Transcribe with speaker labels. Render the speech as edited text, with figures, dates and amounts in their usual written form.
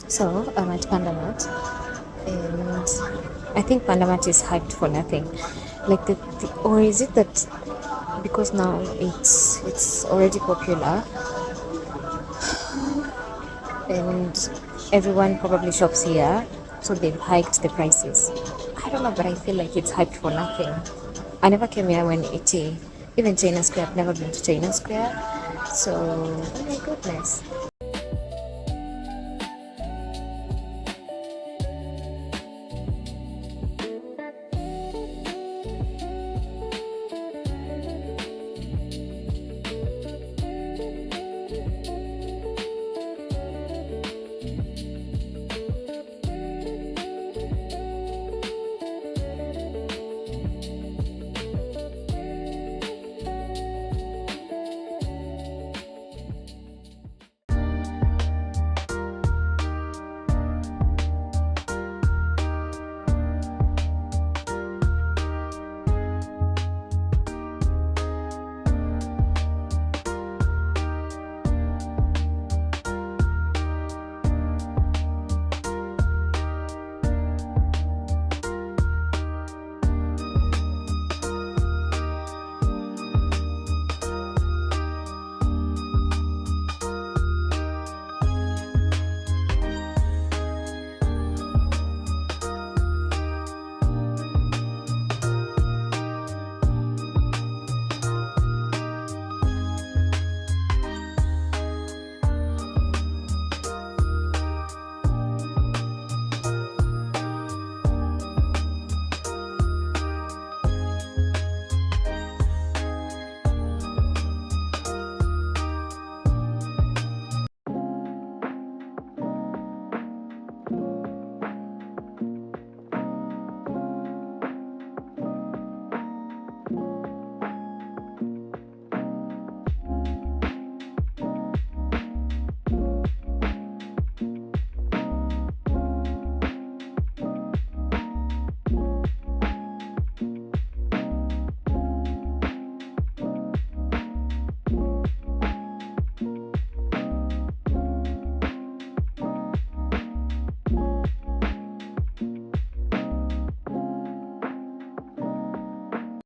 Speaker 1: So I'm at Panda Mart, and I think Panda Mart is hyped for nothing. Like or is it that because now it's already popular and everyone probably shops here, so they've hiked the prices. I don't know, but I feel like it's hyped for nothing. I never came here when even China Square. I've never been to China Square, so oh my goodness.